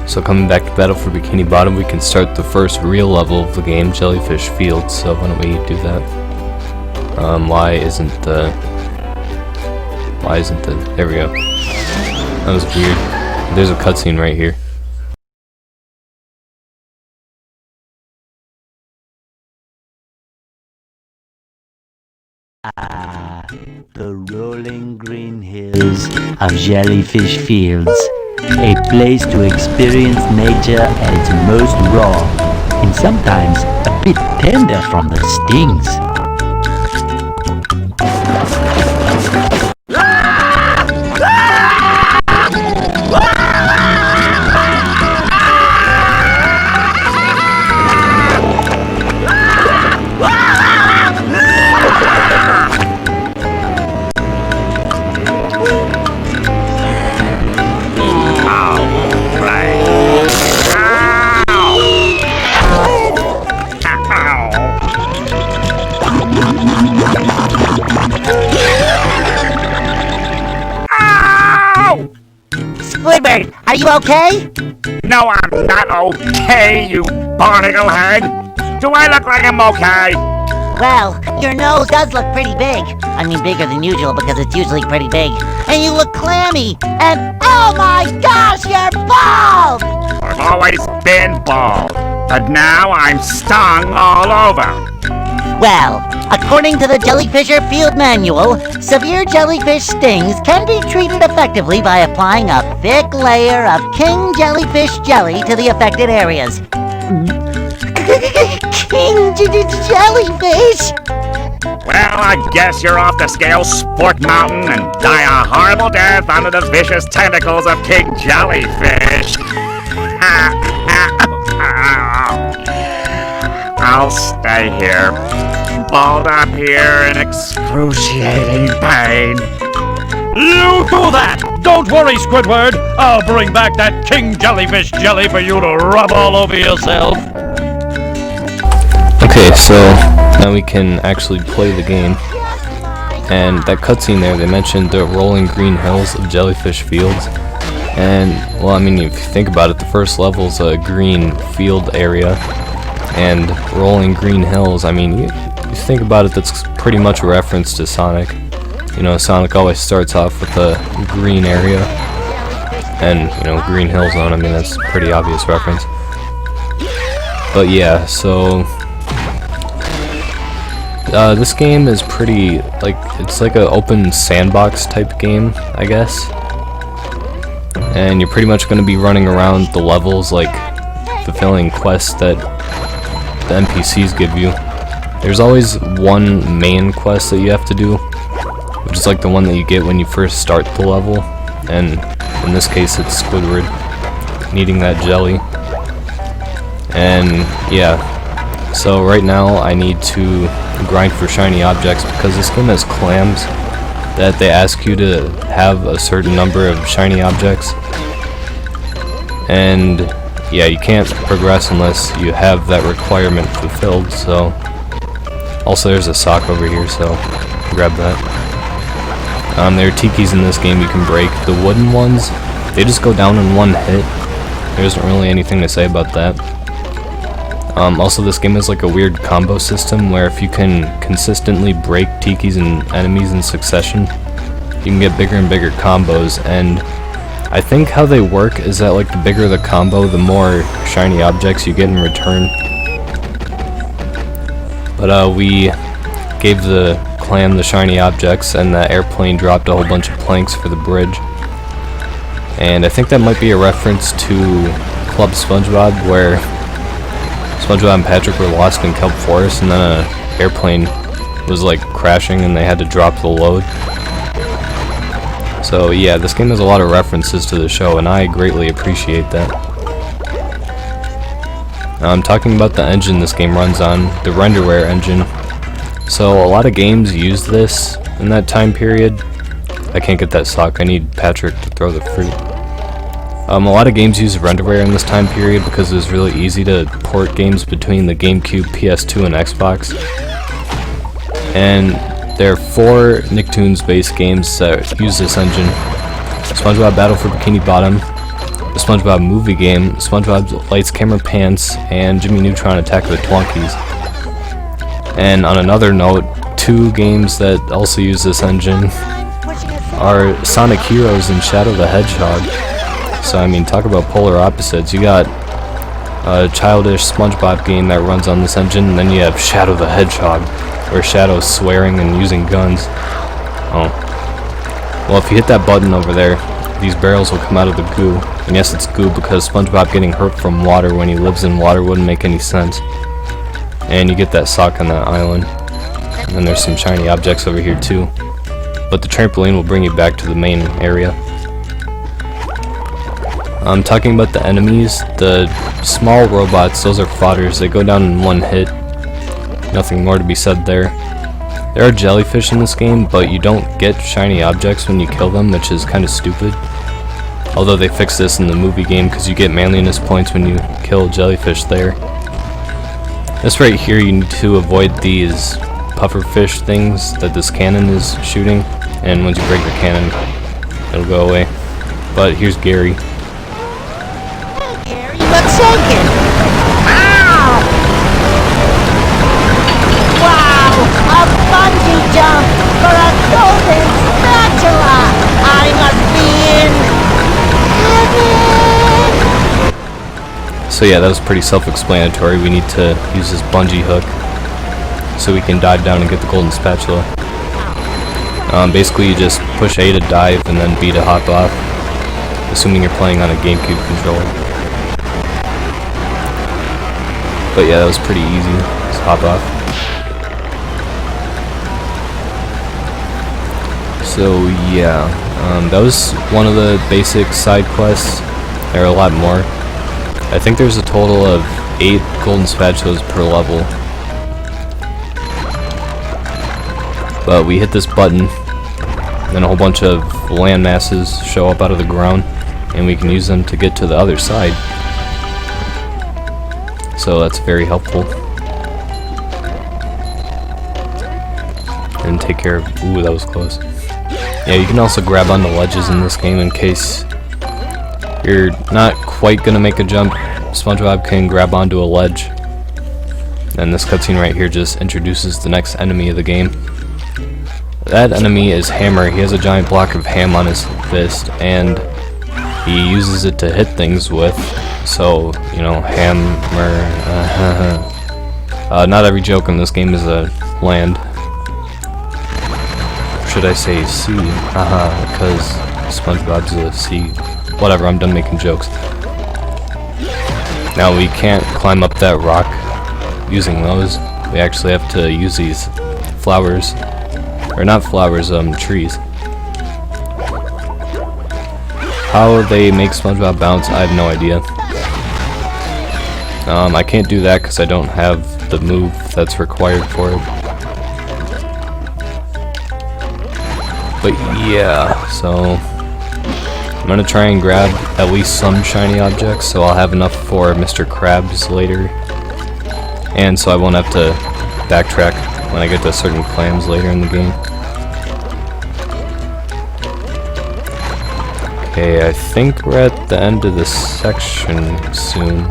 So coming back to Battle for Bikini Bottom, we can start the first real level of the game, Jellyfish Field. So why don't we do that? Why isn't the... There we go. That was weird. There's a cutscene right here. The rolling green hills of Jellyfish Fields. A place to experience nature at its most raw, and sometimes a bit tender from the stings. Squidward, are you okay? No, I'm not okay, you barnacle head. Do I look like I'm okay? Well, your nose does look pretty big. I mean, bigger than usual because it's usually pretty big. And you look clammy. And oh my gosh, you're bald! I've always been bald, but now I'm stung all over. Well, according to the Jellyfisher Field Manual, severe jellyfish stings can be treated effectively by applying a thick layer of king jellyfish jelly to the affected areas. King jellyfish? Well, I guess you're off the scale, Sport Mountain, and die a horrible death under the vicious tentacles of King Jellyfish. I'll stay here, balled up here in excruciating pain. You do that! Don't worry, Squidward! I'll bring back that King Jellyfish jelly for you to rub all over yourself! Okay, so now we can actually play the game. And that cutscene there, they mentioned the rolling green hills of Jellyfish Fields. And, well, I mean, if you think about it, the first level's a green field area. And rolling green hills, I mean, you think about it, that's pretty much a reference to Sonic. You know, Sonic always starts off with a green area. And, you know, Green Hill Zone, I mean, that's a pretty obvious reference. But yeah, so... this game is pretty, like, it's like an open sandbox type game, I guess. And you're pretty much going to be running around the levels, like, fulfilling quests that the NPCs give you. There's always one main quest that you have to do, which is like the one that you get when you first start the level. And in this case, it's Squidward needing that jelly. And, yeah. So right now I need to grind for shiny objects because this game has clams that they ask you to have a certain number of shiny objects. And yeah, you can't progress unless you have that requirement fulfilled. So also there's a sock over here, so grab that. There are tikis in this game you can break. The wooden ones, they just go down in one hit. There isn't really anything to say about that. Also, this game has like a weird combo system where if you can consistently break tikis and enemies in succession, you can get bigger and bigger combos. And I think how they work is that like the bigger the combo, the more shiny objects you get in return. But we gave the clam the shiny objects, and the airplane dropped a whole bunch of planks for the bridge. And I think that might be a reference to Club Spongebob, where Spongebob and Patrick were lost in kelp forest, and then an airplane was like crashing and they had to drop the load. So yeah, this game has a lot of references to the show, and I greatly appreciate that. I'm talking about the engine this game runs on, the renderware engine. So a lot of games use this in that time period. I can't get that sock, I need Patrick to throw the fruit. A lot of games use renderware in this time period because it was really easy to port games between the GameCube, PS2, and Xbox. And there are 4 Nicktoons-based games that use this engine. SpongeBob Battle for Bikini Bottom, the SpongeBob movie game, SpongeBob Lights Camera Pants and Jimmy Neutron Attack of the Twonkies. And on another note, 2 games that also use this engine are Sonic Heroes and Shadow the Hedgehog. So I mean, talk about polar opposites. You got a childish SpongeBob game that runs on this engine, and then you have Shadow the Hedgehog, where Shadow's swearing and using guns. Oh. Well, if you hit that button over there, these barrels will come out of the goo. And yes, it's goo because SpongeBob getting hurt from water when he lives in water wouldn't make any sense. And you get that sock on that island. And then there's some shiny objects over here too. But the trampoline will bring you back to the main area. I'm talking about the enemies. The small robots, those are fodders. They go down in 1 hit. Nothing more to be said there. There are jellyfish in this game, but you don't get shiny objects when you kill them, which is kind of stupid. Although they fixed this in the movie game because you get manliness points when you kill jellyfish there. This right here, you need to avoid these pufferfish things that this cannon is shooting, and once you break the cannon, it'll go away. But here's Gary. Gary, you look shaken. Ow! Wow! A bungee jump for a golden spatula! I must be in heaven! So yeah, that was pretty self-explanatory. We need to use this bungee hook so we can dive down and get the golden spatula. Basically you just push A to dive and then B to hop off, assuming you're playing on a GameCube controller. But yeah, that was pretty easy. Just hop off. So yeah, that was one of the basic side quests. There are a lot more. I think there's a total of 8 golden spatulas per level. But we hit this button, then a whole bunch of land masses show up out of the ground, and we can use them to get to the other side. So that's very helpful. And take care of... Ooh, that was close. Yeah, you can also grab onto ledges in this game in case you're not quite gonna make a jump. SpongeBob can grab onto a ledge. And this cutscene right here just introduces the next enemy of the game. That enemy is Hammer. He has a giant block of ham on his fist, and he uses it to hit things with. So, you know, hammer. Not every joke in this game is a land. Should I say sea? Because SpongeBob's a sea. Whatever, I'm done making jokes. Now we can't climb up that rock using those. We actually have to use these flowers. Or not flowers, trees. How they make SpongeBob bounce, I have no idea. I can't do that because I don't have the move that's required for it. But yeah, so I'm gonna try and grab at least some shiny objects so I'll have enough for Mr. Krabs later. And so I won't have to backtrack when I get to certain clams later in the game. Okay, I think we're at the end of this section soon.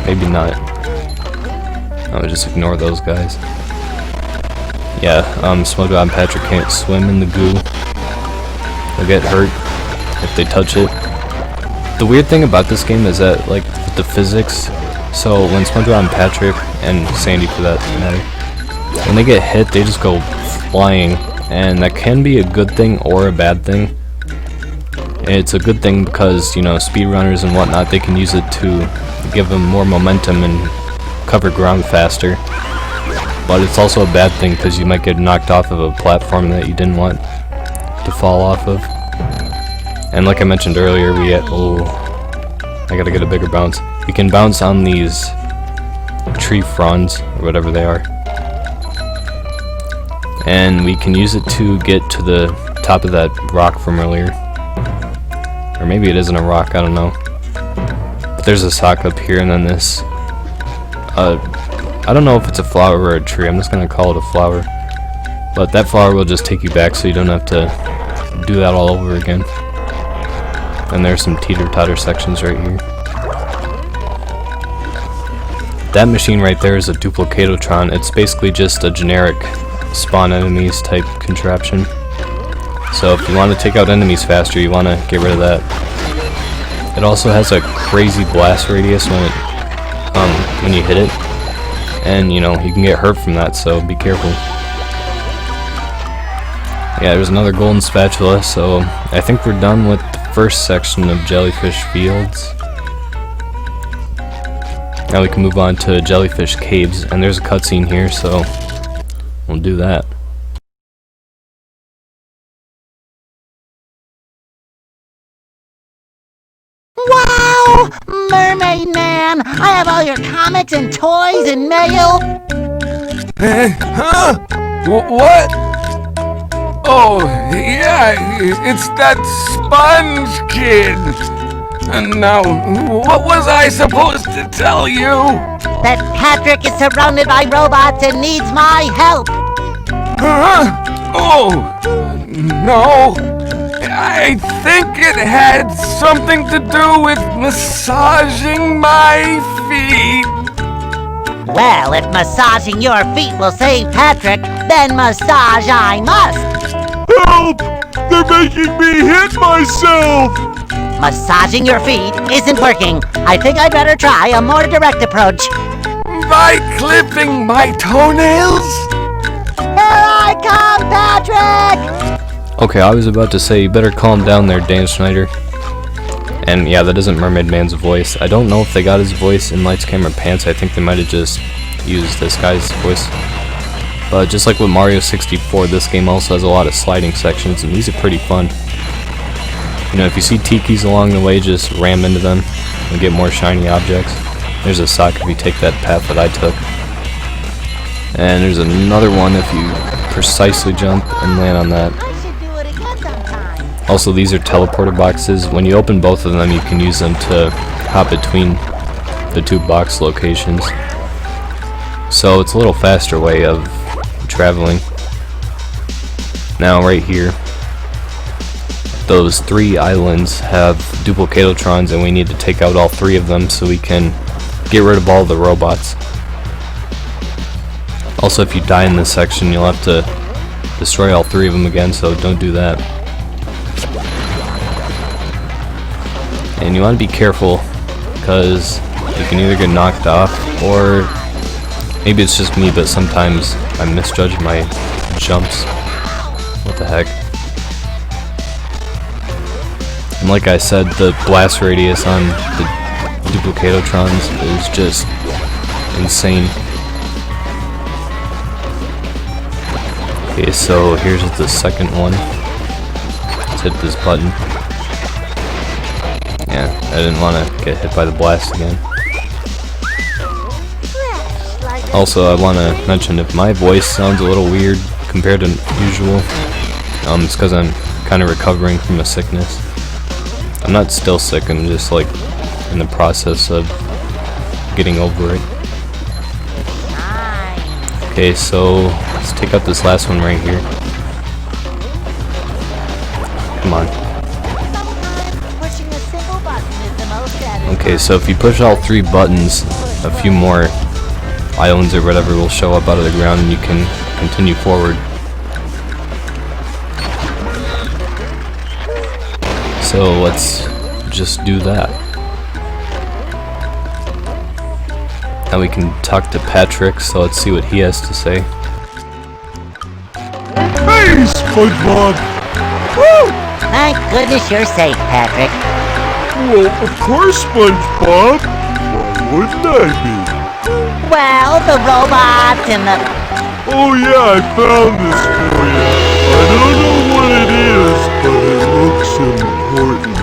Maybe not. I'll just ignore those guys. Yeah, Spongebob and Patrick can't swim in the goo. They'll get hurt if they touch it. The weird thing about this game is that, like, the physics, so when Spongebob and Patrick, and Sandy for that matter, when they get hit, they just go flying, and that can be a good thing or a bad thing. It's a good thing because, you know, speedrunners and whatnot, they can use it to give them more momentum and cover ground faster. But it's also a bad thing because you might get knocked off of a platform that you didn't want to fall off of. And like I mentioned earlier, we get... Oh, I gotta get a bigger bounce. We can bounce on these tree fronds, or whatever they are. And we can use it to get to the top of that rock from earlier. Or maybe it isn't a rock, I don't know. But there's a sock up here, and then this... I don't know if it's a flower or a tree. I'm just gonna call it a flower. But that flower will just take you back so you don't have to do that all over again. And there's some teeter-totter sections right here. That machine right there is a Duplicatotron. It's basically just a generic spawn enemies type contraption. So if you want to take out enemies faster, you want to get rid of that. It also has a crazy blast radius when you hit it, and you know you can get hurt from that, so be careful. Yeah, there's another golden spatula, so I think we're done with the first section of Jellyfish Fields. Now we can move on to Jellyfish Caves, and there's a cutscene here, so we'll do that. Wow! Mermaid Man! I have all your comics and toys and mail! Huh? What? Oh, yeah, it's that Sponge Kid. And now, what was I supposed to tell you? That Patrick is surrounded by robots and needs my help! Huh? Oh, no. I think it had something to do with massaging my feet. Well, if massaging your feet will save Patrick, then massage I must! Help! They're making me hit myself! Massaging your feet isn't working. I think I'd better try a more direct approach. By clipping my toenails? Here I come, Patrick! Okay, I was about to say, you better calm down there, Dan Schneider. And yeah, that isn't Mermaid Man's voice. I don't know if they got his voice in Lights, Camera, Pants. I think they might have just used this guy's voice. But just like with Mario 64, this game also has a lot of sliding sections, and these are pretty fun. You know, if you see tikis along the way, just ram into them and get more shiny objects. There's a sock if you take that path that I took. And there's another one if you precisely jump and land on that. Also, these are teleporter boxes. When you open both of them, you can use them to hop between the two box locations. So it's a little faster way of traveling. Now right here, those 3 islands have Duplicatotrons, and we need to take out all 3 of them so we can get rid of all the robots. Also, if you die in this section, you'll have to destroy all 3 of them again, so don't do that. And you want to be careful, because you can either get knocked off, or maybe it's just me, but sometimes I misjudge my jumps. What the heck? And like I said, the blast radius on the Duplicatotrons is just insane. Okay, so here's the second one. Let's hit this button. Yeah, I didn't want to get hit by the blast again. Also, I want to mention if my voice sounds a little weird compared to usual, it's because I'm kind of recovering from a sickness. I'm not still sick, I'm just like in the process of getting over it. Okay, so let's take out this last one right here. Come on. Okay, so if you push all 3 buttons, a few more islands or whatever will show up out of the ground and you can continue forward. So let's just do that. Now we can talk to Patrick, so let's see what he has to say. Hey, Spongebob! Woo! Thank goodness you're safe, Patrick. Well, of course, Spongebob. Why wouldn't I be? Well, the robots and the... Oh yeah, I found this for you. I don't know what it is, but it looks important.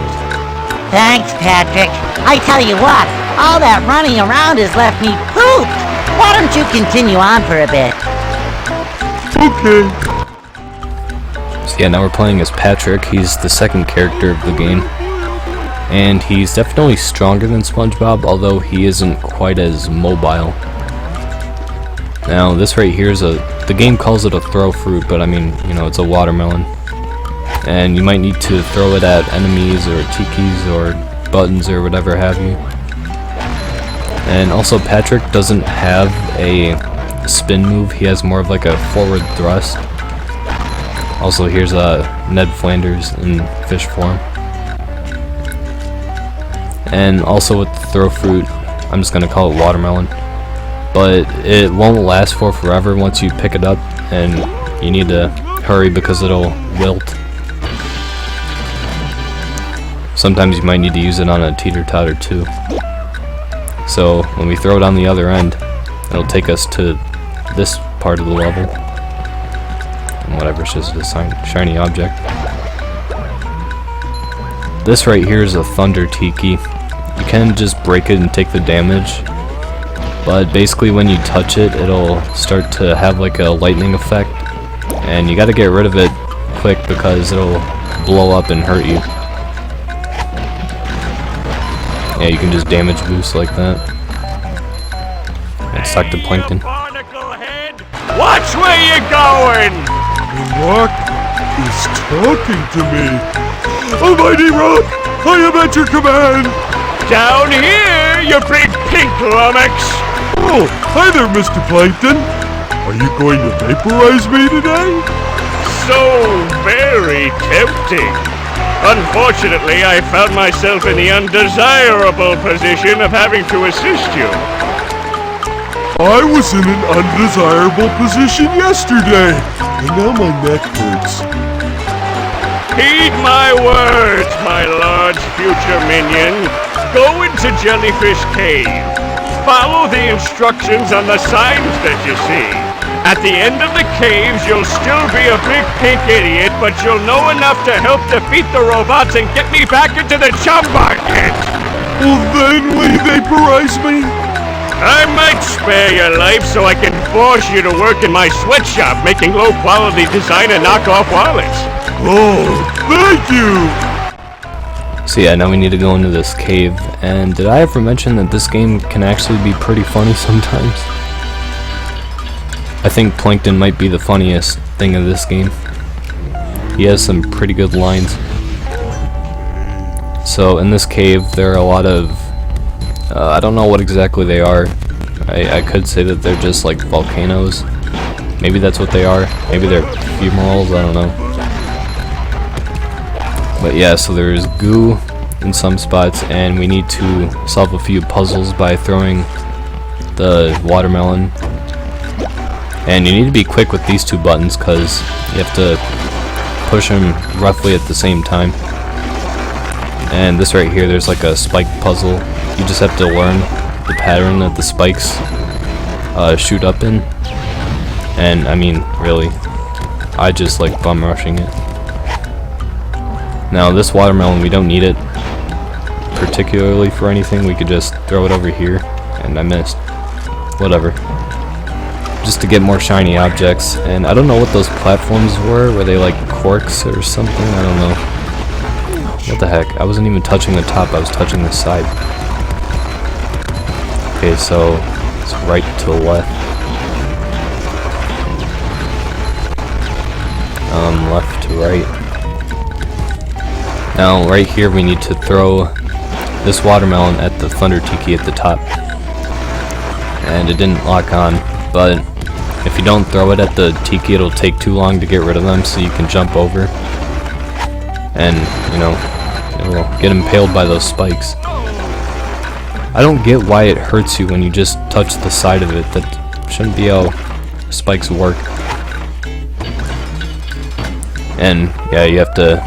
Thanks, Patrick. I tell you what, all that running around has left me pooped. Why don't you continue on for a bit? Okay. So yeah, now we're playing as Patrick. He's the second character of the game. And he's definitely stronger than SpongeBob, although he isn't quite as mobile. Now, this right here is the game calls it a throw fruit, but I mean, you know, it's a watermelon. and you might need to throw it at enemies or tikis or buttons or whatever have you. And also Patrick doesn't have a spin move, he has more of like a forward thrust. Also here's Ned Flanders in fish form. And also with the throw fruit, I'm just gonna call it watermelon, but it won't last for forever once you pick it up, and you need to hurry because it'll wilt. Sometimes you might need to use it on a teeter-totter too. So when we throw it on the other end, it'll take us to this part of the level. And whatever, it's just a shiny object. This right here is a thunder tiki. You can just break it and take the damage, but basically when you touch it, it'll start to have like a lightning effect, and you gotta get rid of it quick because it'll blow up and hurt you. Yeah, you can just damage boost like that. And stuck to plankton. Watch where you're going! The rock is talking to me. Almighty Rock, I am at your command. Down here, you big pink lummox. Oh, hi there, Mr. Plankton. Are you going to vaporize me today? So very tempting. Unfortunately, I found myself in the undesirable position of having to assist you. I was in an undesirable position yesterday, and now my neck hurts. Heed my words, my large future minion. Go into Jellyfish Cave. Follow the instructions on the signs that you see. At the end of the caves, you'll still be a big pink idiot, but you'll know enough to help defeat the robots and get me back into the chum market. Well then, will you vaporize me? I might spare your life so I can force you to work in my sweatshop making low-quality designer knockoff wallets. Oh, thank you! So yeah, now we need to go into this cave, and did I ever mention that this game can actually be pretty funny sometimes? I think Plankton might be the funniest thing in this game. He has some pretty good lines. So in this cave there are a lot of I don't know what exactly they are. I could say that they're just like volcanoes. Maybe that's what they are. Maybe they're fumaroles, I don't know. But yeah, so there's goo in some spots, and we need to solve a few puzzles by throwing the watermelon. And you need to be quick with these two buttons because you have to push them roughly at the same time. And this right here, there's like a spike puzzle. You just have to learn the pattern that the spikes shoot up in. And I mean, really, I just like bum rushing it. Now this watermelon, we don't need it particularly for anything. We could just throw it over here, and I missed. Whatever. Just to get more shiny objects, and I don't know what those platforms were they like corks or something? I don't know. What the heck? I wasn't even touching the top, I was touching the side. Okay, so it's right to the left. Left to right. Now right here we need to throw this watermelon at the thunder tiki at the top. And it didn't lock on, but if you don't throw it at the tiki, it'll take too long to get rid of them, so you can jump over. And, you know, it'll get impaled by those spikes. I don't get why it hurts you when you just touch the side of it. That shouldn't be how spikes work. And, yeah, you have to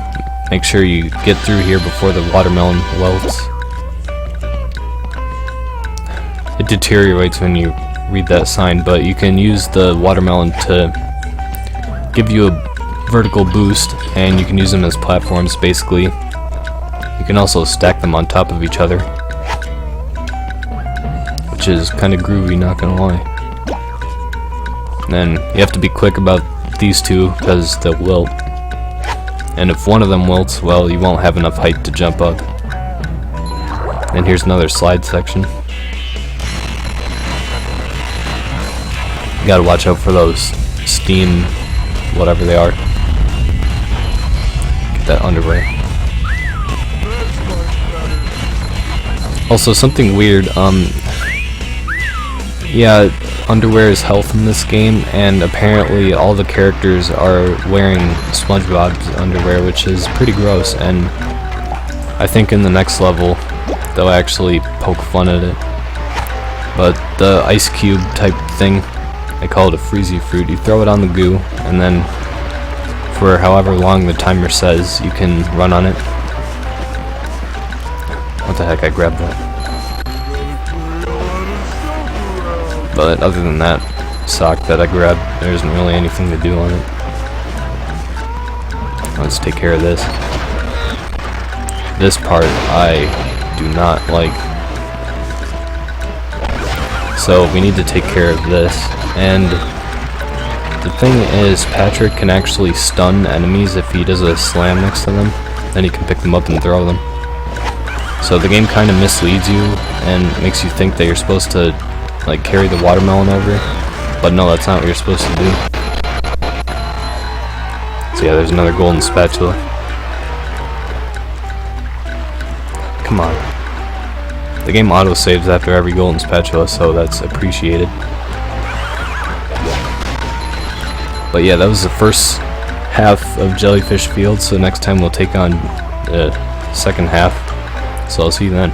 make sure you get through here before the watermelon welts. It deteriorates when you read that sign, but you can use the watermelon to give you a vertical boost, and you can use them as platforms basically. You can also stack them on top of each other, which is kind of groovy, not gonna lie. And then you have to be quick about these two because they'll wilt, and if one of them wilts, well, you won't have enough height to jump up. And here's another slide section. You gotta watch out for those steam, whatever they are. that underwear. Also, something weird, yeah, underwear is health in this game, and apparently all the characters are wearing Spongebob's underwear, which is pretty gross, and I think in the next level they'll actually poke fun at it. But the ice cube type thing, I call it a freezy fruit. You throw it on the goo, and then for however long the timer says, you can run on it. What the heck, I grabbed that. But other than that sock that I grabbed, there isn't really anything to do on it. Let's take care of this. This part I do not like. So we need to take care of this. And the thing is, Patrick can actually stun enemies if he does a slam next to them. Then he can pick them up and throw them. So the game kind of misleads you and makes you think that you're supposed to like carry the watermelon over, but no, that's not what you're supposed to do. So yeah, there's another golden spatula. Come on. The game auto-saves after every golden spatula, so that's appreciated. But yeah, that was the first half of Jellyfish Field, so next time we'll take on the second half. So I'll see you then.